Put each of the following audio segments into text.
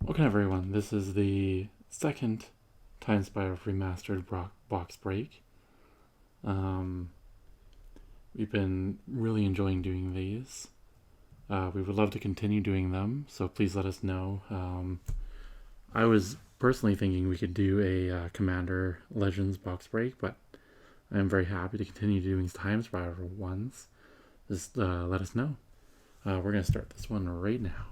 Welcome everyone, this is the second Time Spy Remastered box break. We've been really enjoying doing these. We would love to continue doing them, so please let us know. I was personally thinking we could do a Commander Legends box break, but I'm very happy to continue doing Time Spy ones. Just let us know. We're going to start this one right now.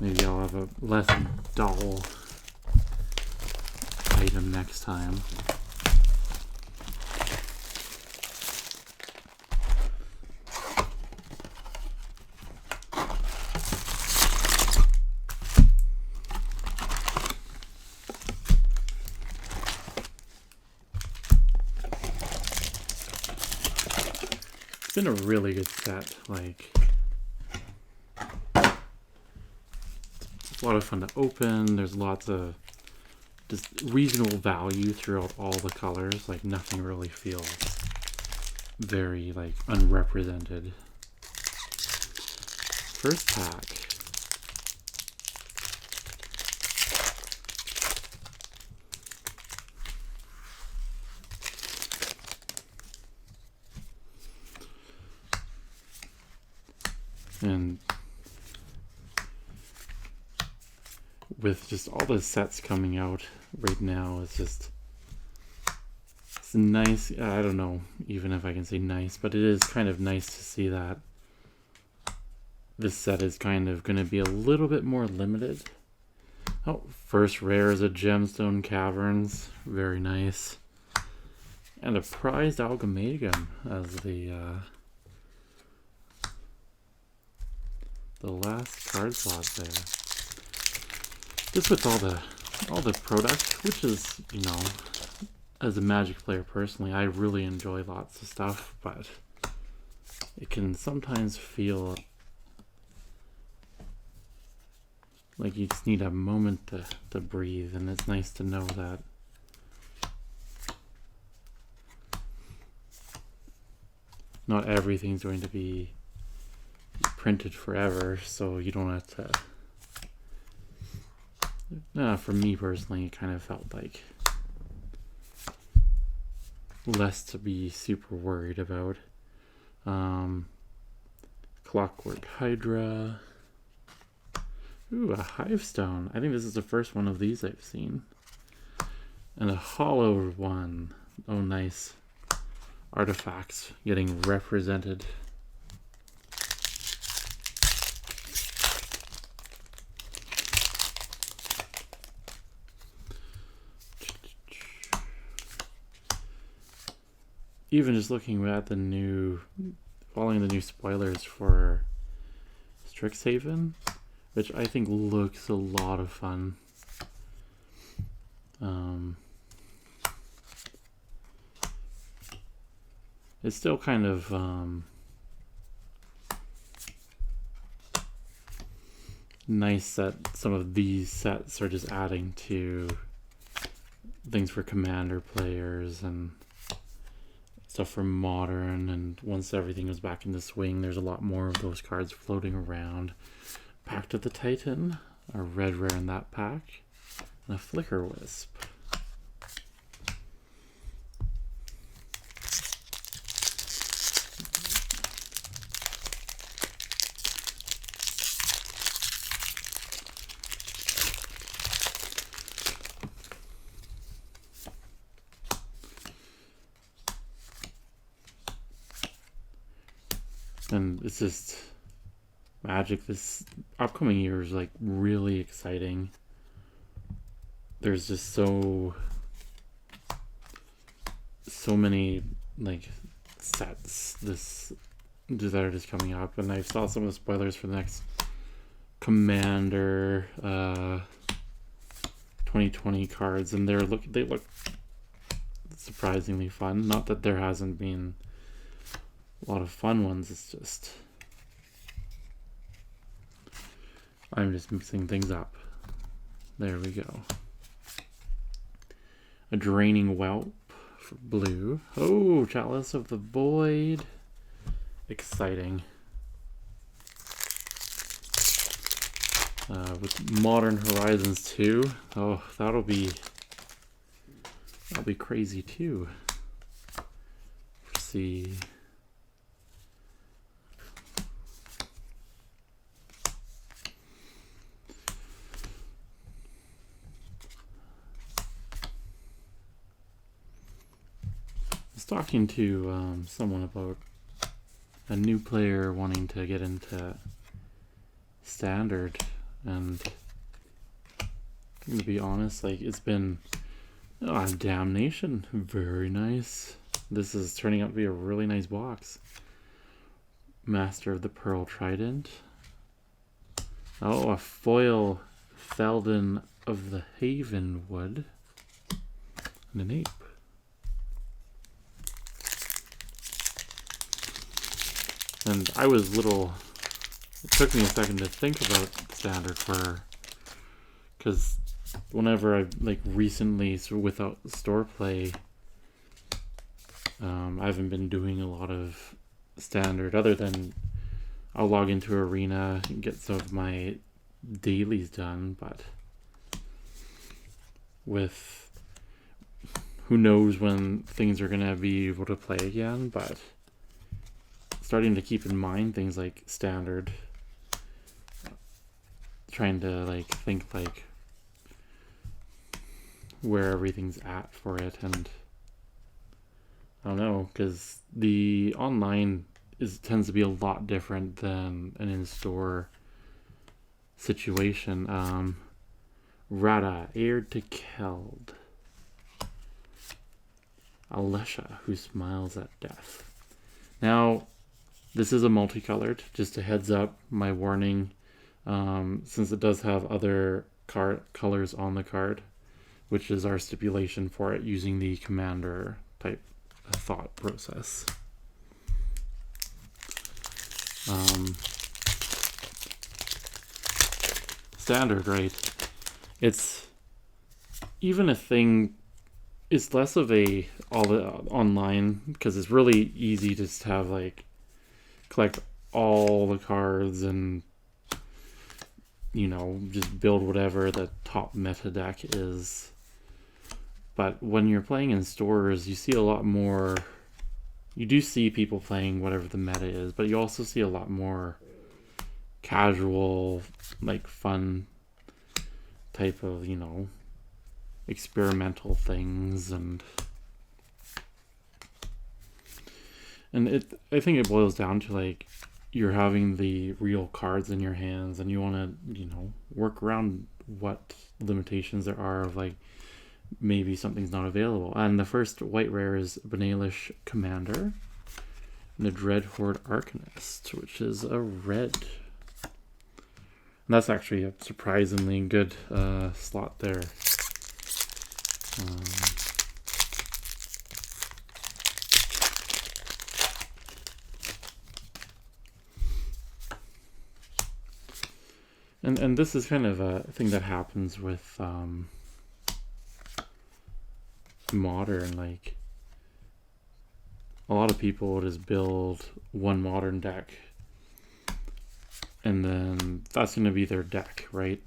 Maybe I'll have a less dull item next time. It's been a really good set, like a lot of fun to open. There's lots of just reasonable value throughout all the colors. Like nothing really feels very like unrepresented. First pack. And with just all the sets coming out right now, it's nice. I don't know even if I can say nice, but it is kind of nice to see that this set is kind of going to be a little bit more limited. Oh, first rare is a Gemstone Caverns. Very nice. And a prized Amalgam as the last card slot there. Just with all the product, which is, you know, as a Magic player personally, I really enjoy lots of stuff, but it can sometimes feel like you just need a moment to breathe, and it's nice to know that not everything's going to be printed forever, so you don't have to. For me personally, it kind of felt like less to be super worried about. Clockwork Hydra. Ooh, a Hivestone. I think this is the first one of these I've seen. And a hollow one. Oh, nice. Artifacts getting represented. Even just looking at following the new spoilers for Strixhaven, which I think looks a lot of fun. It's still kind of nice that some of these sets are just adding to things for Commander players and stuff for Modern, and once everything goes back into swing, there's a lot more of those cards floating around. Pact of the Titan, a red rare in that pack, and a Flicker Wisp. And it's just Magic this upcoming year is like really exciting. There's just so many like sets that are just coming up, and I saw some of the spoilers for the next Commander 2020 cards, and they look surprisingly fun. Not that there hasn't been a lot of fun ones, it's just I'm just mixing things up. There we go. A Draining Whelp for blue. Oh, Chalice of the Void. Exciting. With Modern Horizons 2. Oh, that'll be crazy too. Let's see. I was talking to someone about a new player wanting to get into Standard, and to be honest, like, it's been Damnation, very nice. This is turning out to be a really nice box. Master of the Pearl Trident. Oh, a foil Felden of the Havenwood, and an ape. And I was little. It took me a second to think about Standard because whenever I recently, so without store play, I haven't been doing a lot of Standard other than I'll log into Arena and get some of my dailies done, but with who knows when things are gonna be able to play again, but starting to keep in mind things like Standard, trying to think where everything's at for it, and I don't know, because the online tends to be a lot different than an in-store situation. Rada, Heir to Keld. Alesha, Who Smiles at Death. Now, this is a multicolored, just a heads up, my warning, since it does have other colors on the card, which is our stipulation for it using the commander type thought process. Standard, right? It's even a thing. It's less of a online, because it's really easy to just have collect all the cards and just build whatever the top meta deck is. But when you're playing in stores, you see a lot more. You do see people playing whatever the meta is, but you also see a lot more casual, fun type of, experimental things, and I think it boils down to you're having the real cards in your hands, and you want to work around what limitations there are of maybe something's not available. And the first white rare is Benalish Commander and the Dreadhorde Arcanist, which is a red. And that's actually a surprisingly good slot there. And this is kind of a thing that happens with modern. A lot of people will just build one modern deck, and then that's going to be their deck, right?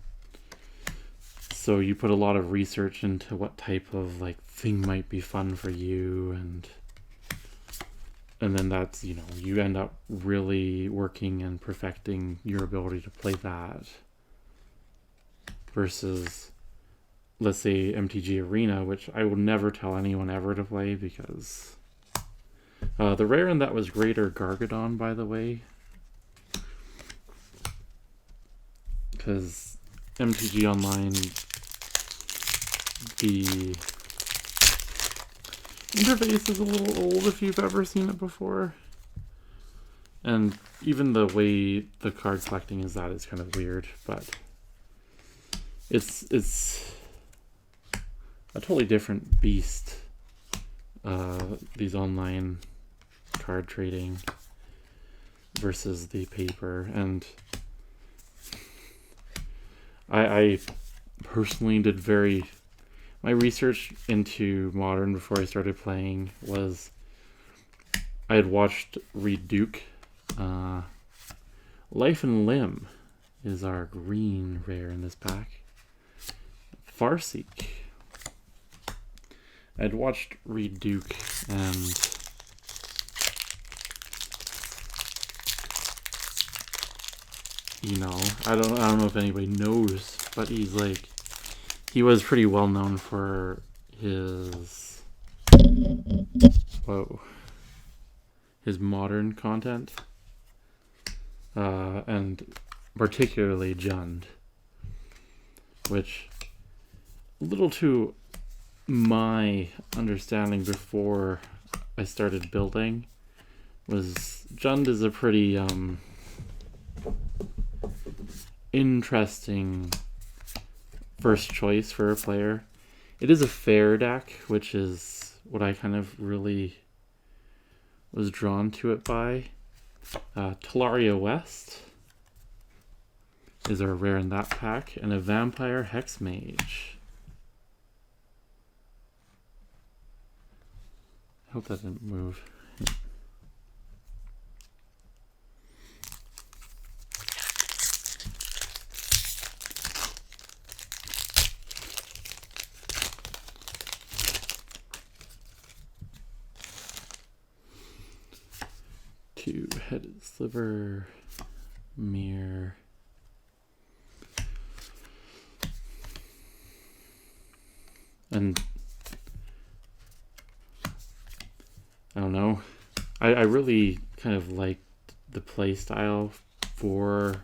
So you put a lot of research into what type of thing might be fun for you, and then that's, you end up really working and perfecting your ability to play that, versus, let's say, MTG Arena, which I would never tell anyone ever to play, because the rare in that was Greater Gargadon, by the way, because MTG Online, the interface is a little old if you've ever seen it before, and even the way the card collecting is kind of weird, but it's a totally different beast, these online card trading versus the paper. And I personally did very, my research into Modern before I started playing was I had watched Reed Duke. Life and Limb is our green rare in this pack. Farseek. I'd watched Reed Duke and I don't know if anybody knows, but he was pretty well known for his his modern content, and particularly Jund, which a little to my understanding before I started building was Jund is a pretty interesting first choice for a player. It is a fair deck, which is what I kind of really was drawn to it by. Talaria West is our rare in that pack, and a Vampire Hex Mage. I hope that didn't move. Two-headed sliver, mirror. And I don't know. I really kind of liked the play style for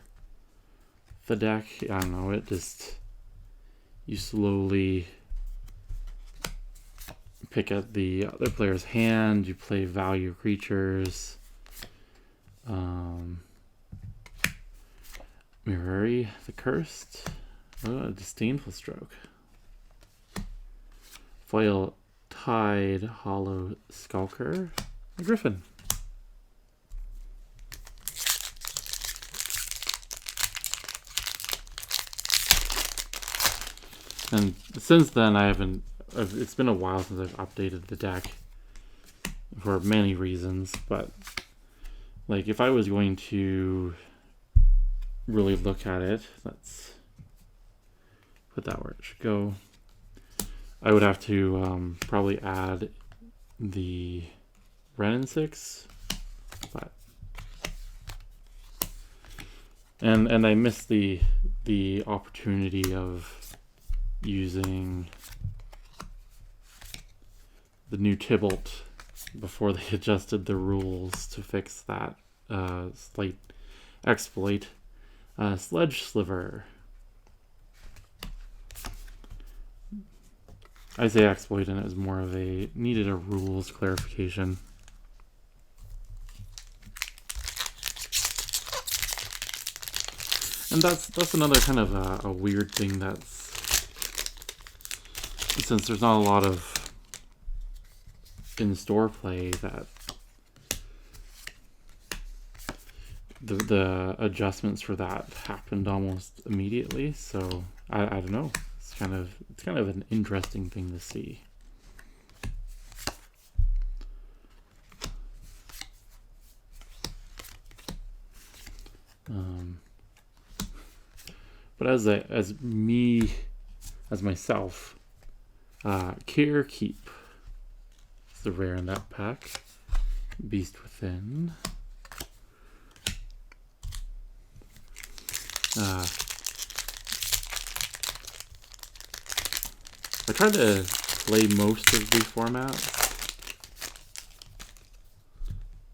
the deck. I don't know, it just, you slowly pick at the other player's hand, you play value creatures. Mirari the Cursed. Oh, a Disdainful Stroke. Foil Tide Hollow Skulker. A Griffin. And since then it's been a while since I've updated the deck for many reasons, but like if I was going to really look at it, let's put that where it should go. I would have to probably add the Renin 6, but and I missed the opportunity of using the new Tybalt before they adjusted the rules to fix that slight exploit. Sledge Sliver. I say exploit, and it was more of needed a rules clarification. And that's another kind of a weird thing since there's not a lot of in-store play, that the adjustments for that happened almost immediately. So I don't know. It's kind of an interesting thing to see. But as myself, Care Keep is the rare in that pack. Beast Within. I tried to play most of the formats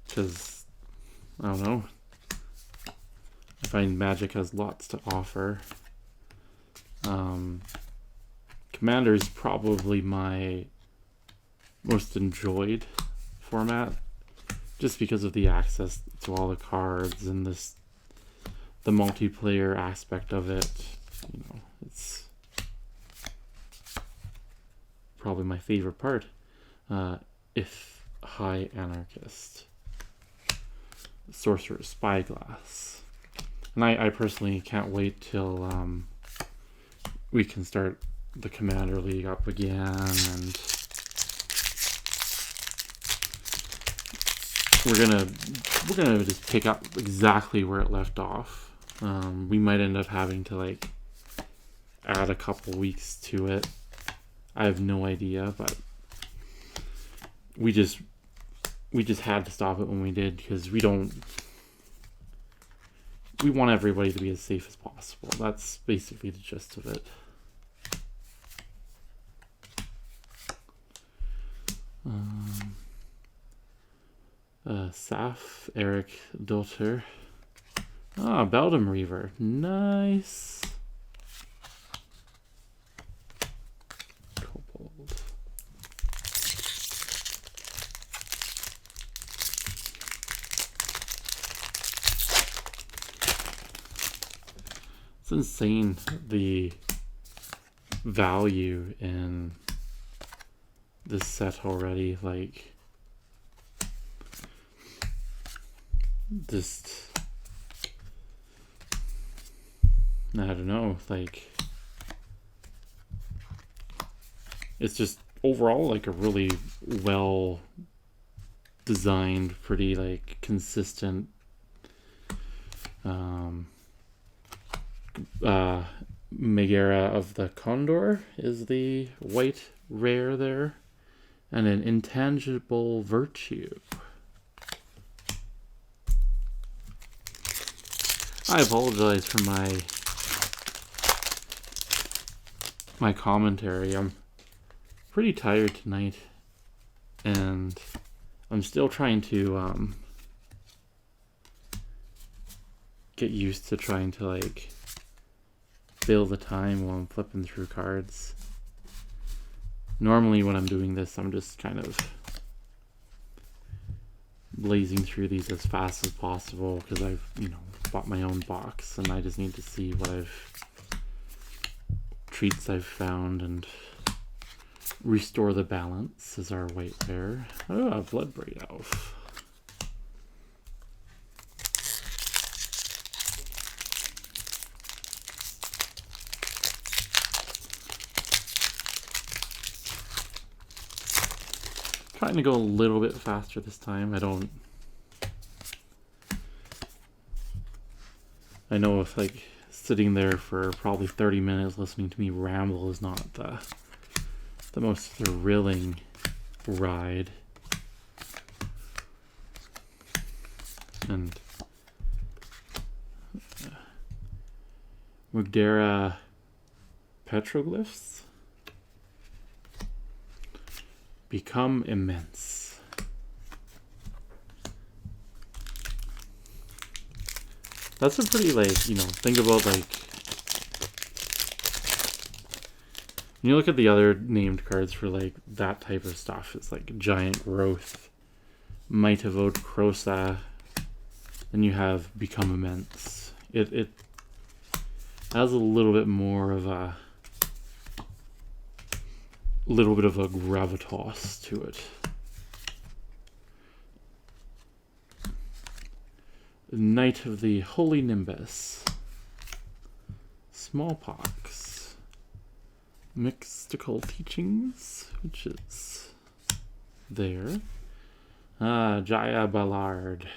because I don't know. I find Magic has lots to offer. Commander is probably my most enjoyed format, just because of the access to all the cards and the multiplayer aspect of it. You know, it's probably my favorite part. If High Anarchist, Sorcerer's Spyglass, and I personally can't wait till we can start the Commander League up again, and we're gonna just pick up exactly where it left off. We might end up having to like add a couple weeks to it. I have no idea, but we just had to stop it when we did, because we want everybody to be as safe as possible. That's basically the gist of it. Saf, Eric, Daughter. Ah, Beldam Reaver. Nice. Kobold. It's insane the value in this set already. Like, just, I don't know, like, it's just overall like a really well designed, pretty like consistent Megara of the Condor is the white rare there, and an Intangible Virtue. I apologize for my commentary. I'm pretty tired tonight, and I'm still trying to get used to trying to like fill the time while I'm flipping through cards. Normally when I'm doing this, I'm just kind of blazing through these as fast as possible, because I've, bought my own box, and I just need to see what treats I've found and restore the balance as our white rare. Oh, a Bloodbraid Elf. Trying to go a little bit faster this time. I know if like sitting there for probably 30 minutes listening to me ramble is not the most thrilling ride. And Mugdera Petroglyphs become immense. That's a pretty, like, think about, like, when you look at the other named cards for, like, that type of stuff, it's like Giant Growth, Might of Ode Crosa, then you have Become Immense. It has a little bit more of a little bit of a gravitas to it. Knight of the Holy Nimbus, Smallpox, Mystical Teachings, which is there. Jaya Ballard,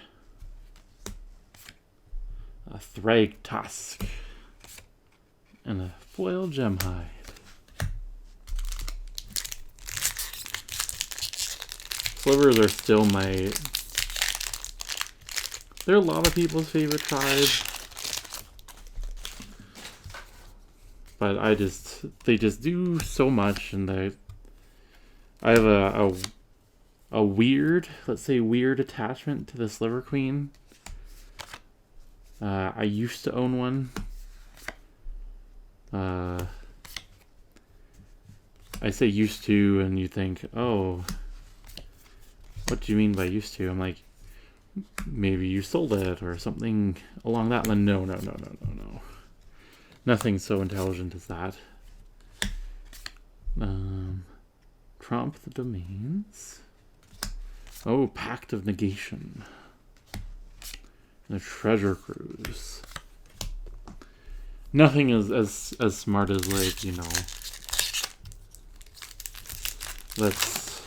a Thrag Tusk, and a Foil Gemhide. Slivers are still they're a lot of people's favorite tribe, but they just do so much, and I have a weird, let's say weird attachment to the Sliver Queen. I used to own one. I say used to, and you think, oh, what do you mean by used to? I'm like, maybe you sold it or something along that line. No. Nothing so intelligent as that. Trump the Domains. Oh, Pact of Negation. The Treasure Cruise. Nothing as smart as, like, let's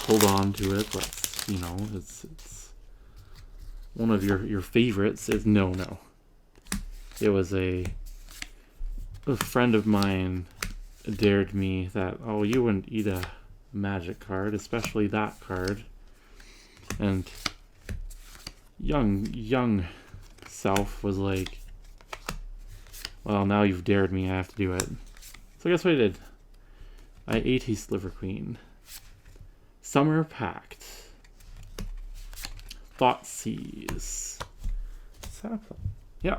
hold on to it. Let's, you know, it's one of your favorites. Is no. It was a friend of mine dared me that, oh, you wouldn't eat a Magic card, especially that card. And young self was like, well, now you've dared me, I have to do it. So guess what I did? I ate his Sliver Queen. Summer Pact. Thoughtseize. Yeah.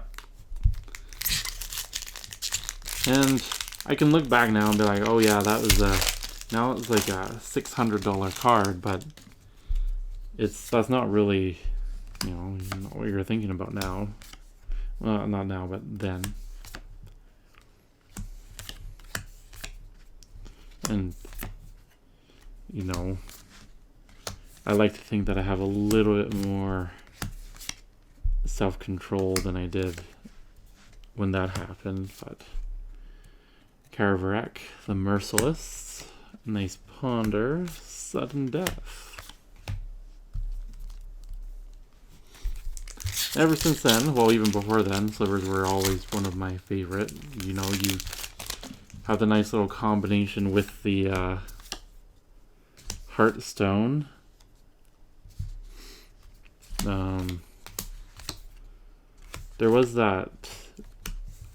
And I can look back now and be like, oh yeah, that was now it's like a $600 card, but that's not really, you know what you're thinking about now. Well, not now, but then. And, you know, I like to think that I have a little bit more self-control than I did when that happened, but Caravarek, the Merciless, nice Ponder, Sudden Death. Ever since then, well, even before then, Slivers were always one of my favorite. You know, you have the nice little combination with the Heartstone. There was that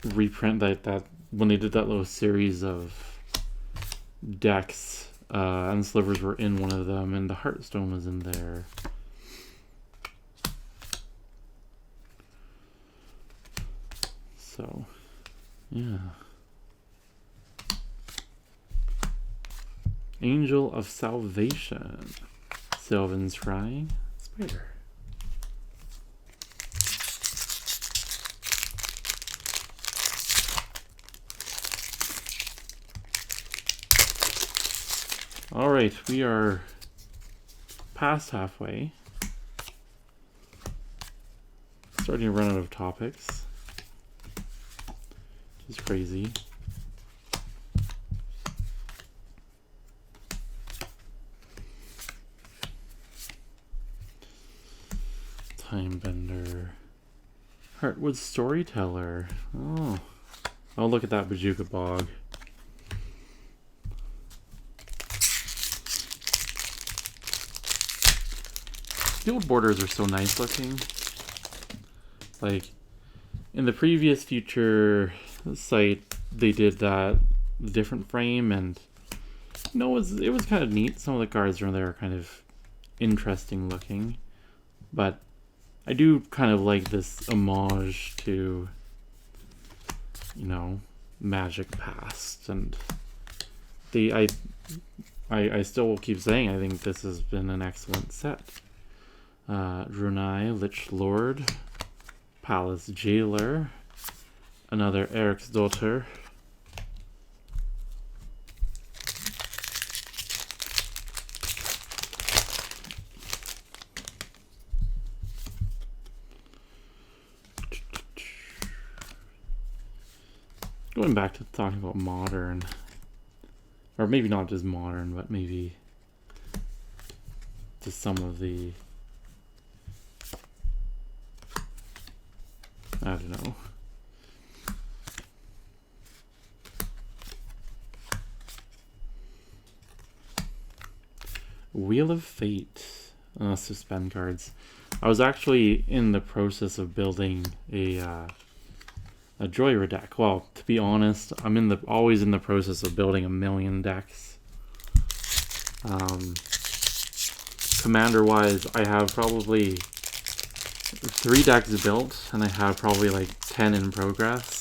reprint that when they did that little series of decks, and Slivers were in one of them, and the Heartstone was in there. So, yeah. Angel of Salvation. Sylvan's Scrying. Spider. Alright, we are past halfway. Starting to run out of topics. Which is crazy. Timebender. Heartwood Storyteller. Oh, look at that Bajuka Bog. The old borders are so nice looking. Like, in the previous Future site, they did that different frame, and you know, it was kind of neat. Some of the cards around there are kind of interesting looking, but I do kind of like this homage to, you know, Magic past, and I still will keep saying I think this has been an excellent set. Drunai, Lich Lord, Palace Jailer, another Eric's Daughter. Going back to talking about modern, or maybe not just modern, but maybe just some of the, I don't know. Wheel of Fate. Suspend cards. I was actually in the process of building a Joyra deck. Well, to be honest, I'm always in the process of building a million decks. Commander-wise, I have probably 3 decks built, and I have probably like 10 in progress.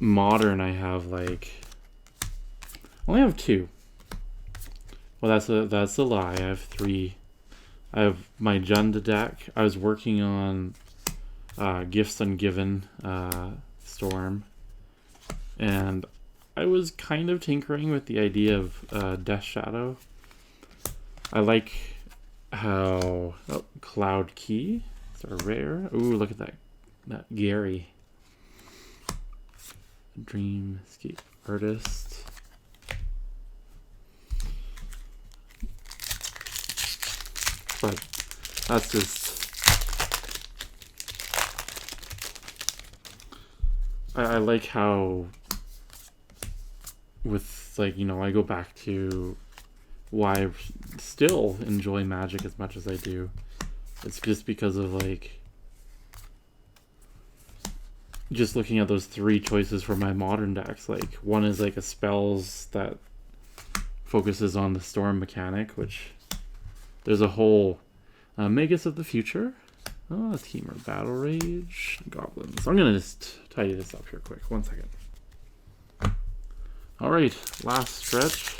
Modern, I have like, I only have 2. Well, that's a lie. I have 3. I have my Junda deck. I was working on Gifts Ungiven Storm, and I was kind of tinkering with the idea of Death Shadow. I like how Cloud Key. It's a rare. Ooh, look at that Gary. Dreamscape Artist. But that's just, I like how with, like, you know, I go back to why I still enjoy Magic as much as I do. It's just because of, like, just looking at those 3 choices for my modern decks. Like, one is like a spells that focuses on the storm mechanic, which there's a whole Magus of the Future. Oh, Teamer Battle Rage, Goblins. I'm gonna just tidy this up here quick. 1 second. All right, last stretch.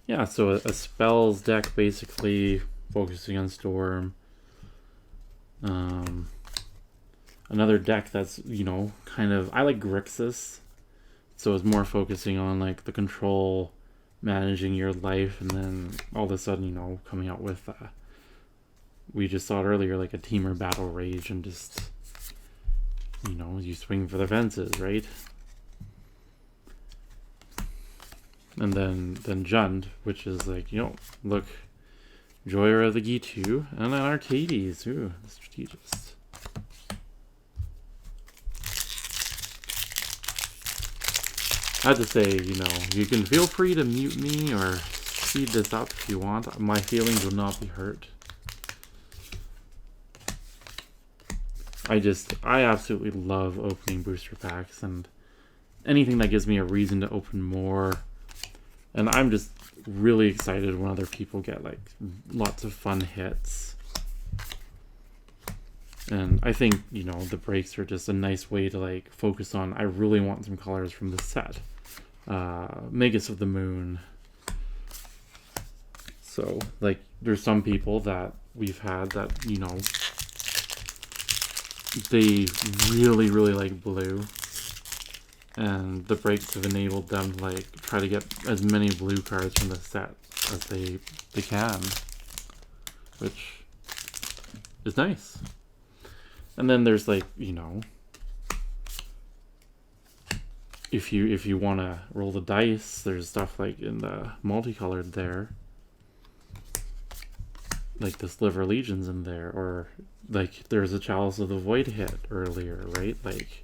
Yeah, so a spells deck basically focusing on storm. Another deck that's, you know, kind of, I like Grixis, so it's more focusing on like the control, managing your life, and then all of a sudden, you know, coming out with we just saw it earlier, like a Teamer Battle Rage, and just, you know, you swing for the fences, right? And then Jund, which is like, you know, look, Joyer of the Gitu, and then Arcades, ooh, the Strategist. I have to say, you know, you can feel free to mute me or speed this up if you want. My feelings will not be hurt. I absolutely love opening booster packs, and anything that gives me a reason to open more. And I'm just really excited when other people get like lots of fun hits. And I think, you know, the breaks are just a nice way to like focus on, I really want some colors from this set. Magus of the Moon. So, like, there's some people that we've had that, you know, they really, really like blue. And the breaks have enabled them to like try to get as many blue cards from the set as they can, which is nice. And then there's like, you know, if you want to roll the dice, there's stuff like in the multicolored there, like the Sliver Legions in there, or like there's a Chalice of the Void hit earlier, right? Like,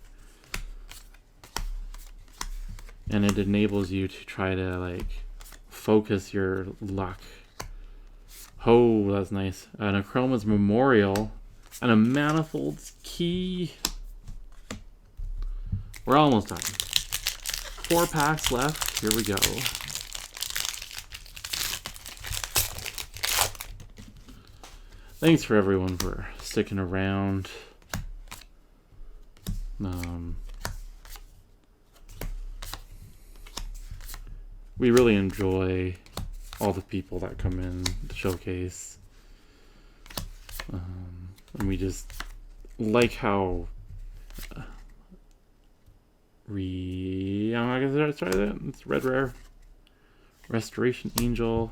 and it enables you to try to like focus your luck. Oh, that's nice. And a Chroma's Memorial and a Manifold's Key. We're almost done. 4 packs left. Here we go. Thanks for everyone for sticking around. We really enjoy all the people that come in to showcase. And we just like how I'm not gonna try that. It's red rare. Restoration Angel.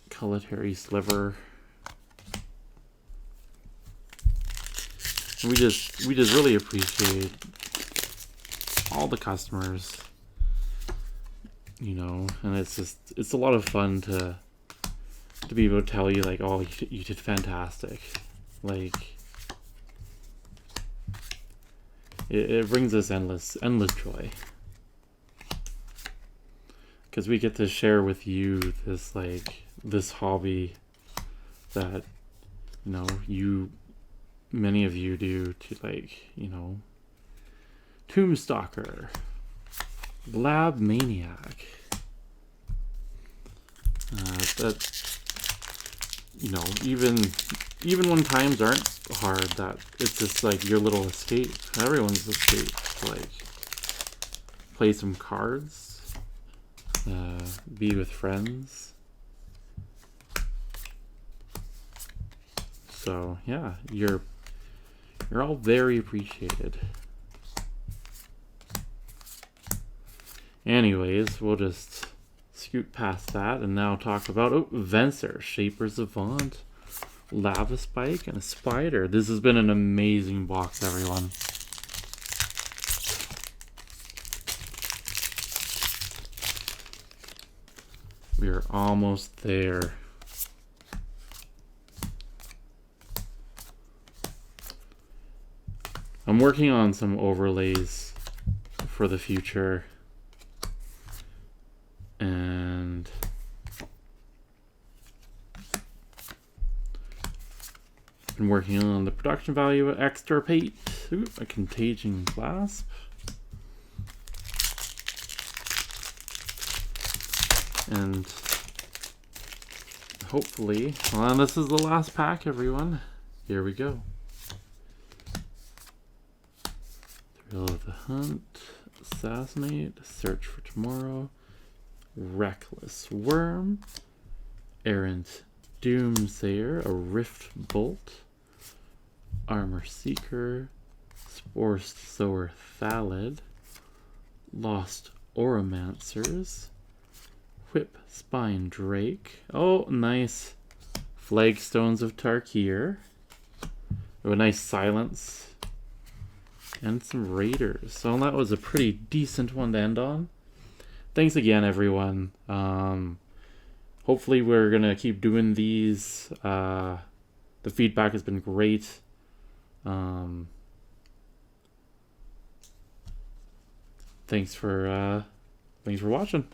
Culinary Sliver. And we just really appreciate all the customers. You know, and it's a lot of fun to be able to tell you like, oh, you did fantastic. Like, it brings us endless joy, because we get to share with you this hobby that, you know, many of you do to, like, you know, Tombstalker, Lab Maniac. That, you know, even when times aren't hard, that it's just like your little escape, everyone's escape, to like play some cards, be with friends. So yeah, you're all very appreciated. Anyways, we'll just scoot past that and now talk about Venser, Shaper's Avant, Lava Spike, and a Spider. This has been an amazing box, everyone. We are almost there. I'm working on some overlays for the future. And been working on the production value of Extirpate. Ooh, a Contagion Clasp. And hopefully, well, this is the last pack, everyone. Here we go. Thrill of the Hunt, Assassinate, Search for Tomorrow, Reckless Worm, Errant Doomsayer, a Rift Bolt, Armor Seeker, Spore Sower Thalid, Lost Oromancers, Whip Spine Drake. Oh, nice. Flagstones of Tarkir. Oh, a nice Silence. And some Raiders. So that was a pretty decent one to end on. Thanks again, everyone. Hopefully we're going to keep doing these. The feedback has been great. Thanks for watching.